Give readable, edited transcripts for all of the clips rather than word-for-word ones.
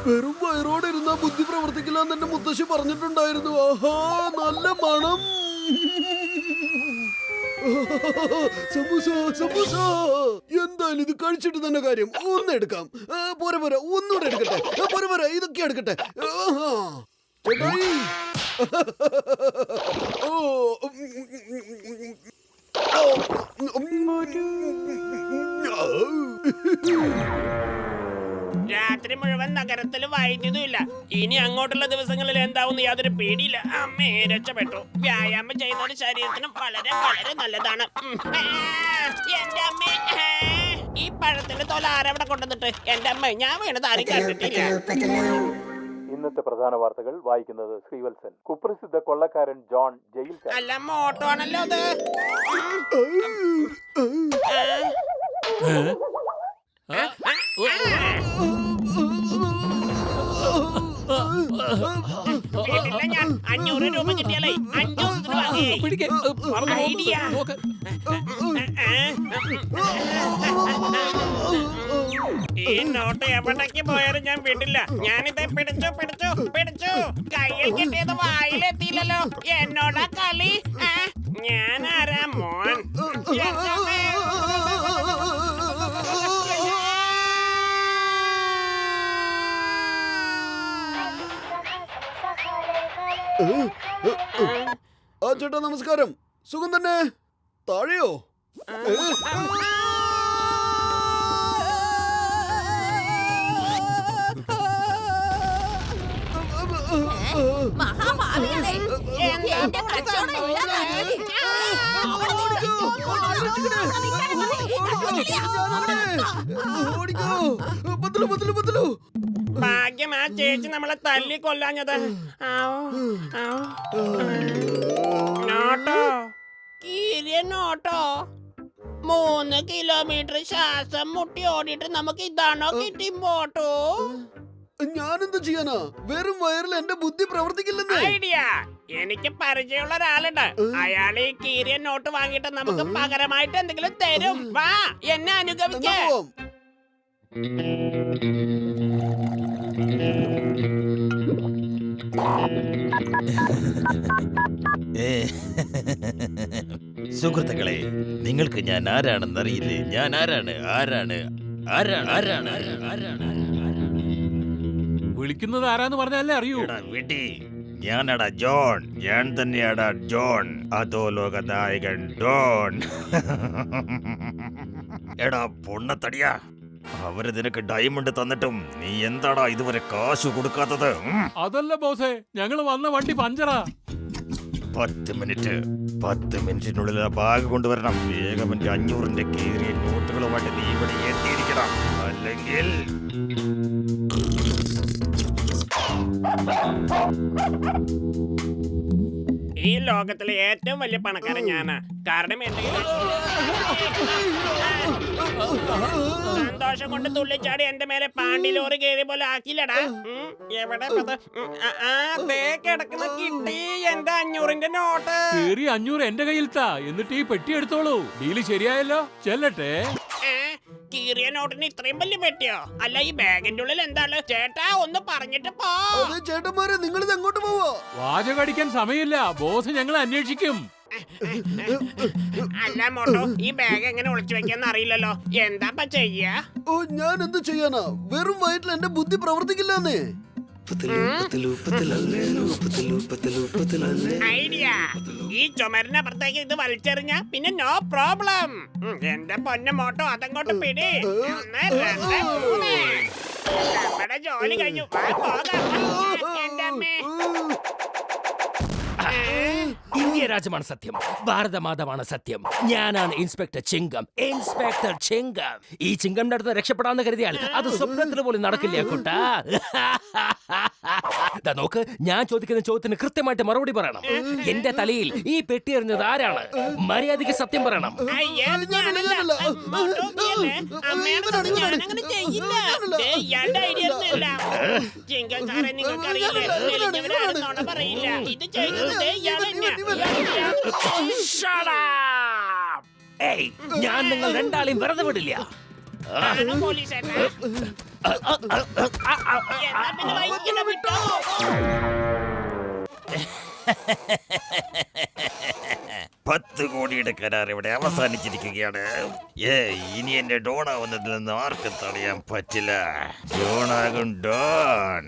വെറും വയറോടെ ഇരുന്നാ ബുദ്ധി പ്രവർത്തിക്കില്ല എന്ന് എന്റെ മുത്തശ്ശി പറഞ്ഞിട്ടുണ്ടായിരുന്നു. ആഹാ, നല്ല മണം. സമൂസ സമൂസ. എന്തായാലും ഇത് കഴിച്ചിട്ട് തന്നെ കാര്യം. ഒന്നെടുക്കാം. പോരെ പോരെ, ഒന്നുകൂടെ എടുക്കട്ടെ. പോരെ പോരെ, ഇതൊക്കെ എടുക്കട്ടെ. ചേട്ടായി. രാത്രി മുഴുവൻ നഗരത്തിൽ വൈദ്യുതിയില്ല. ഇനി അങ്ങോട്ടുള്ള ദിവസങ്ങളിൽ എന്താവും യാതൊരു പേടിയില്ല. അമ്മേ, രക്ഷപ്പെട്ടു. വ്യായാമം ചെയ്യുന്നത് ശരീരത്തിനും വളരെ വളരെ നല്ലതാണ്. എന്റെ അമ്മേ, ഈ പഴത്തിന്റെ തോല ആരവിടെ കൊണ്ടുവന്നിട്ട്? എന്റെ അമ്മ, ഞാൻ വീണത് ആരും കണ്ടിട്ടില്ല. ഇന്നത്തെ പ്രധാന വാർത്തകൾ വായിക്കുന്നത് ശ്രീവത്സൻ. കുപ്രസിദ്ധ കൊള്ളക്കാരൻ ജോൺ ജയിൽ. അല്ല, മോട്ടോ ആണല്ലോ അത്. വീട്ടില്ല ഞാൻ. 500 രൂപ കിട്ടിയാലേ 5 ദിവസത്തിന് വാങ്ങി. ഐഡിയ. ഈ നോട്ട് എവിടേക്ക് പോയാലും ഞാൻ വിടില്ല. ഞാനിത് പിടിച്ചു പിടിച്ചു പിടിച്ചു. കയ്യിൽ കിട്ടിയത് വായിലെത്തിയില്ലല്ലോ. എന്നോടാ കളി. ഞാൻ ആരാ മോൻ? ആ ചേട്ടാ, നമസ്കാരം. സുഖം തന്നെ. താഴെയോ? ഭാഗ്യം ആ ചേച്ചി നമ്മളെ തല്ലി കൊല്ലാഞ്ഞത്. നോട്ടോ, കീരിയ നോട്ടോ. 3 കിലോമീറ്റർ ശ്വാസം മുട്ടി ഓടിയിട്ട് നമുക്ക് ഇതാണോ കിട്ടി മോട്ടോ? ഞാനെന്ത് ചെയ്യാനാ? വെറും വയറിൽ എന്റെ ബുദ്ധി പ്രവർത്തിക്കില്ലെന്ന്. ഐഡിയ. എനിക്ക് പരിചയമുള്ള ഒരാളുണ്ട്. അയാൾ ഈ കീരിയ നോട്ട് വാങ്ങിയിട്ട് നമുക്ക് പകരമായിട്ട് എന്തെങ്കിലും തരും. വാ, എന്നെ അനുഗമിക്കേ. സുഹൃത്തുക്കളെ, നിങ്ങൾക്ക് ഞാൻ ആരാണെന്നറിയില്ലേ? ഞാൻ ആരാണ് ആരാണ് ആരാണ് ആരാണ് ആരാണ് വിളിക്കുന്നത് ആരാന്ന് പറഞ്ഞാലേ അറിയൂ. വീട്ടി, ഞാനടാ ജോൺ. ഞാൻ തന്നെയാടാ ജോൺ, അതോ ലോകനായകൻ ഡോൺ. എടാ പൊണ്ണത്തടിയാ, അവര് നിനക്ക് ഡയമണ്ട് തന്നിട്ടും നീ എന്താടാ ഇതുവരെ കാശ് കൊടുക്കാത്തത്? അതല്ല ബോസേ, ഞങ്ങള് വന്ന വണ്ടി പഞ്ചറാ. 10 മിനിറ്റിനുള്ളിൽ ആ ബാഗ് കൊണ്ടുവരണം. വേഗം 500ന്റെ കീറിയ നോട്ടുകളുമായിട്ട് നീ ഇവിടെ എത്തിയിരിക്കണം. അല്ലെങ്കിൽ ഈ ലോകത്തിലെ ഏറ്റവും വലിയ പണക്കാരൻ ഞാനാ. കാരണം എന്റെ സന്തോഷം കൊണ്ട് തുള്ളിച്ചാടി എന്റെ മേലെ പാണ്ടി ലോറി കയറി പോലെ ആക്കിയില്ലടാ. എവിടെ കിടക്കുന്ന കിട്ടി എന്റെ 500ന്റെ നോട്ട്. കേറി 500 എന്റെ കയ്യിൽ താ, എന്നിട്ട് ഈ പെട്ടി എടുത്തോളൂ. ഡീല് ശരിയായല്ലോ, ചെല്ലട്ടെ. കീറിയ നോട്ടിന് ഇത്രയും വലിയ പെട്ടിയോ? അല്ല, ഈ ബാഗിന്റെ ഉള്ളിൽ എന്താണ്? ചേട്ടാ, ഒന്ന് പറഞ്ഞിട്ട് പോ. ചേട്ടന്മാരെ, നിങ്ങൾ ഇത് എങ്ങോട്ട് പോവോ? വാചകടിക്കാൻ സമയമില്ല, ബോസ് ഞങ്ങളെ അന്വേഷിക്കും. അല്ല മോട്ടോ, ഈ ബാഗ് എങ്ങനെ ഒളിച്ചു വെക്കാന്ന് അറിയില്ലല്ലോ. എന്താ ചെയ്യാ? ഓ, ഞാൻ എന്ത് ചെയ്യാനാ? വെറും വയറ്റിൽ എന്റെ ബുദ്ധി പ്രവർത്തിക്കില്ലെന്നേ. ഐഡിയ. ഈ ചുമരിനപ്പുറത്തേക്ക് ഇത് വലിച്ചെറിഞ്ഞ പിന്നെ നോ പ്രോബ്ലം. എന്റെ പൊന്ന മോട്ടോ, അതങ്ങോട്ട് പിടി. 1 2 3. നമ്മുടെ ജോലി കഴിഞ്ഞു. എന്റെ അമ്മേ. ഇന്ത്യ രാജ്യമാണ് സത്യം, ഭാരതമാതാവാണ് സത്യം. ഞാനാണ് ഇൻസ്പെക്ടർ ചിങ്കം, ഇൻസ്പെക്ടർ ചിങ്കം. ഈ ചിങ്കമിന്റെ അടുത്ത് രക്ഷപ്പെടാന്ന് കരുതിയാൽ അത് സ്വപ്നത്തിൽ പോലും നടക്കില്ല കുട്ടാ. ദാ നോക്ക്, ഞാൻ ചോദിക്കുന്ന ചോദ്യത്തിന് കൃത്യമായിട്ട് മറുപടി പറയണം. എന്റെ തലയിൽ ഈ പെട്ടി എറിഞ്ഞത് ആരാണ്? മര്യാദയ്ക്ക് സത്യം പറയണം. അയ്യേ, അത് ഞാനല്ല. മോട്ടോ, നീയല്ലേ? അമ്മയുടെ അടുത്ത് ഞാനങ്ങനെ ചെയ്യില്ല. ദേ, ഇയാളുടെ ഐഡിയ ഒന്നുമില്ല. ചിങ്കൻ സാറേ, നിങ്ങൾക്കറിയില്ലേ, മെലിഞ്ഞവരാരും നുണ പറയില്ല. ഇത് ചെയ്തത് ദേ ഇയാൾ തന്നെയാ. Shut up! ഏയ്, ഞാൻ നിങ്ങൾ രണ്ടാളെയും വെറുതെ വിടില്ല. ആണോ പോലീസേട്ടാ? എന്നാ പിന്നെ വൈകിട്ട് വിട്ടോ. 10 കോടിയുടെ കരാർ ഇവിടെ അവസാനിച്ചിരിക്കുകയാണ്. ഇനി എന്റെ ഡോൺ ആവുന്നതിൽ നിന്ന് ആർക്കും തടയാൻ പറ്റില്ല. ഡോണാകും ഡോൺ.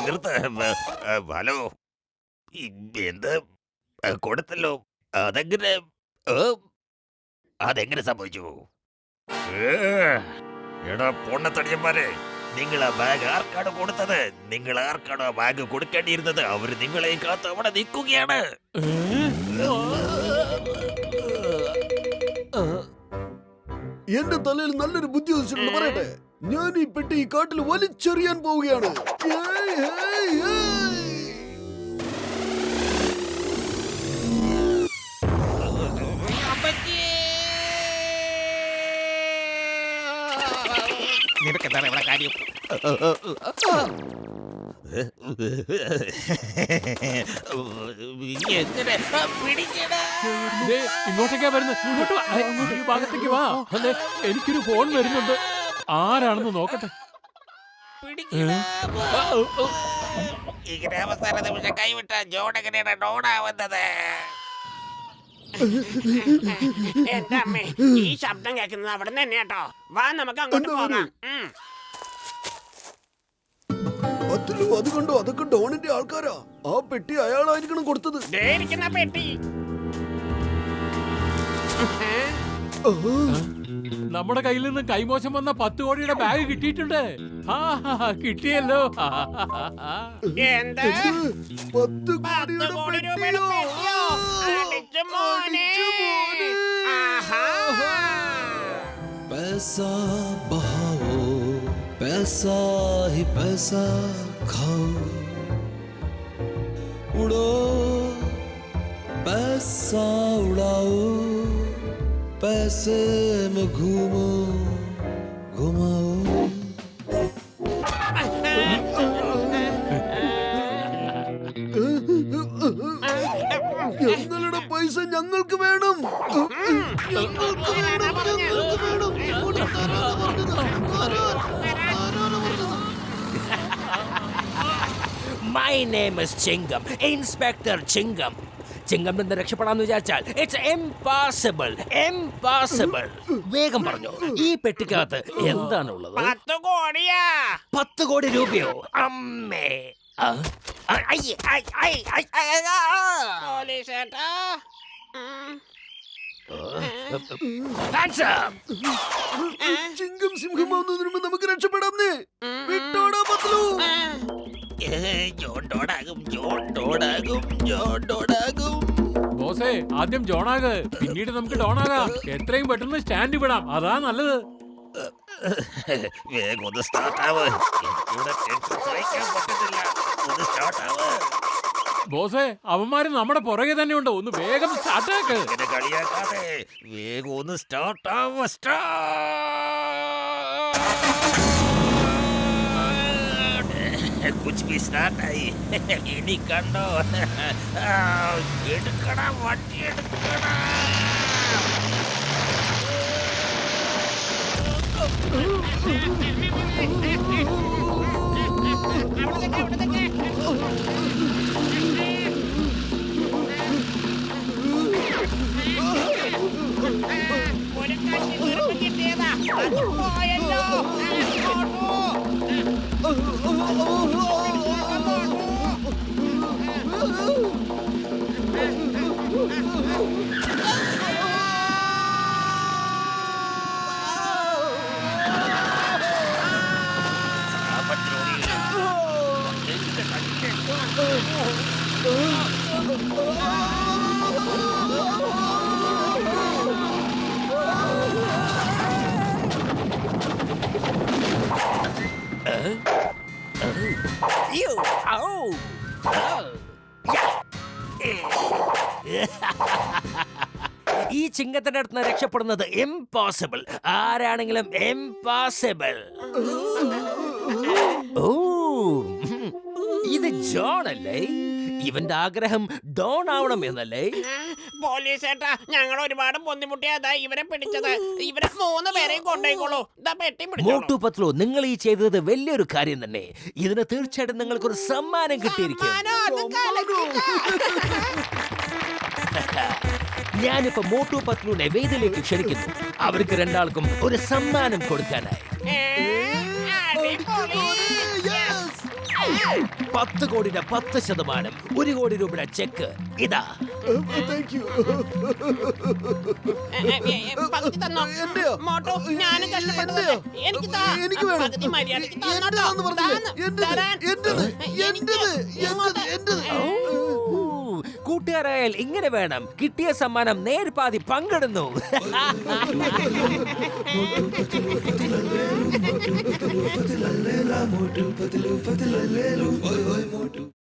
നിർത്ത. ഹലോ, എന്ത് കൊടുത്തല്ലോ? അതെങ്ങനെ സംഭവിച്ചു? എടാ പൊണ്ണത്തടിയന്മാരെ, നിങ്ങൾ ആ ബാഗ് ആർക്കാണ് കൊടുത്തത്? നിങ്ങൾ ആർക്കാണോ ആ ബാഗ് കൊടുക്കേണ്ടിയിരുന്നത്? അവര് നിങ്ങളെ കാത്ത് അവിടെ നിൽക്കുകയാണ്. എന്റെ തലയിൽ നല്ലൊരു ബുദ്ധി ഉദിച്ചിട്ടുണ്ട്, പറയട്ടെ. ഞാൻ ഈ പെട്ടി ഈ കാട്ടിൽ വലിച്ചെറിയാൻ പോവുകയാണ്. ഏയ്, ഏയ്, ഏയ്. നിനക്കെന്താണ് ഇവിടെ കാര്യം? ദേ, ഇങ്ങോട്ടേക്കാ വരുന്നത്. ഇങ്ങോട്ട് വാ. ഈ ഭാഗത്തേക്ക് വാ. അതെ, എനിക്കൊരു ഫോൺ വരുന്നുണ്ട്. ആരാണെന്ന് നോക്കട്ടെ. ഇങ്ങനെ അവസാന നിമിഷം കൈവിട്ട ജോൺ എങ്ങനെയാണ് ഡോണാവുന്നത്? എന്റെ അമ്മേ, ഈ ശബ്ദം കേൾക്കുന്നത് അവിടെ നിന്ന് തന്നെ കേട്ടോ. വാ, നമുക്ക് അങ്ങോട്ട് പോകാം. പത്തിലു, അത് കണ്ടോ? അതൊക്കെ ഡോണിന്റെ ആൾക്കാരാ. ആ പെട്ടി അയാളായിരിക്കണം കൊടുത്തത്. ദേ ഇരിക്കുന്ന പെട്ടി. നമ്മുടെ കയ്യിൽ നിന്ന് കൈമോശം വന്ന 10 കോടിയുടെ ബാഗ് കിട്ടിയിട്ടുണ്ട്. കിട്ടിയല്ലോ. എന്താ? 10 10 കോടി രൂപയുടെ പെട്ടിയോ? അടിച്ചു മോനെ. ആഹാ. पैसा बहाओ, पैसा ही पैसा खाओ, उड़ो पैसा उड़ाओ, पैसे में घूमो घुमाओ. ഞങ്ങളുടെ പൈസ ഞങ്ങൾക്ക് വേണം. ഞങ്ങൾക്ക് വേണം, ഞങ്ങൾക്ക് വേണം. My name is Chingam, inspector Chingam. Chingam നിന്ന് രക്ഷപ്പെടാന്ന് വിചാരിച്ചാൽ ഇറ്റ്സ് ഇംപോസിബിൾ, ഇംപോസിബിൾ. വേഗം പറഞ്ഞു, ഈ പെട്ടിക്കകത്ത് എന്താണുള്ളത്? 10 കോടിയാ. 10 കോടി രൂപയോ? അമ്മേ. പോലീസേട്ടാ. ചിങ്കം സിംഹമാവുന്നതിന് മുമ്പ് നമുക്ക് രക്ഷപ്പെടാം. വിട്ടോടാ പത്ലു. ബോസേ, ആദ്യം ജോണാക്, പിന്നീട് നമുക്ക് ഡോണാകാം. എത്രയും പെട്ടെന്ന് സ്റ്റാൻഡ് വിടാം, അതാ നല്ലത്. വേഗം ഒന്ന് സ്റ്റാർട്ടാവ്. എനിക്കിവിടെ ടെൻഷൻ സഹിക്കാൻ പറ്റുന്നില്ല. ഒന്ന് സ്റ്റാർട്ടാവ്. ബോസേ, അവന്മാര് നമ്മുടെ പുറകെ തന്നെ ഉണ്ട്. ഒന്ന് വേഗം സ്റ്റാർട്ടാക്ക്. ഇങ്ങനെ കളിയാക്കാതെ വേഗം ഒന്ന് സ്റ്റാർട്ടാവ്. കുച്ച് ബി സ്റ്റാർട്ടായി. ഇനി കണ്ടോ? എടുക്കടാ, വണ്ടി എടുക്കടാ. ഒരു കഞ്ഞി തീർപ്പ് കിട്ടിയതാ. അത് പോയല്ലോ. യ്യോ, ഔ, ഔ, യാ. ഈ ചിങ്ങത്തിന്റെ അടുത്ത് നിന്ന് രക്ഷപ്പെടുന്നത് ഇംപോസിബിൾ. ആരാണെങ്കിലും ഇംപോസിബിൾ. ഓ, ഇത് ജോൺ അല്ലേ? ഇവന്റെ ആഗ്രഹം ഡോൺ ആവണം എന്നല്ലേ? പോലീസ് ഏട്ടാ, ഞങ്ങൾ ഒരുപാട് ബുദ്ധിമുട്ടിയതാ ഇവരെ പിടിച്ചത്. ഇവരെ 3 പേരെയും കൊണ്ടുപോയിക്കോളൂ. ഇതാ പെട്ടി പിടിച്ചോളൂ. മോട്ടു പത്ലു, നിങ്ങൾ ഈ ചെയ്തത് വലിയൊരു കാര്യം തന്നെ. ഇതിന് തീർച്ചയായിട്ടും നിങ്ങൾക്കൊരു സമ്മാനം കിട്ടിയിരിക്കും. സമ്മാനോ? അത് കലക്കിക്ക. ഞാനിപ്പോ മോട്ടു പത്ലുവിനെ വേദിയിലേക്ക് ക്ഷണിക്കുന്നു. അവർക്ക് രണ്ടാൾക്കും ഒരു സമ്മാനം കൊടുക്കാനായി. അടിപൊളി. 10 കോടിയുടെ 10%, 1 കോടി രൂപയുടെ ചെക്ക് ഇതാ. Thank you. പകുതി തന്നോ? എന്റെയോ? മോട്ടോ, ഞാനും കഷ്ടപ്പെട്ടതല്ലേ? എനിക്ക് താ. എനിക്ക് വേണം. പകുതി മര്യാദയ്ക്ക് തന്നോട്ടോ. എന്റേതാന്ന് പറഞ്ഞില്ലേ? എന്റേത്, തരാൻ. എന്റേത്, എനിക്ക് ഇങ്ങോട്ട്. എന്റേത്. കൂട്ടുകാരായാൽ ഇങ്ങനെ വേണം. കിട്ടിയ സമ്മാനം നേർപാതി പങ്കിടുന്നു.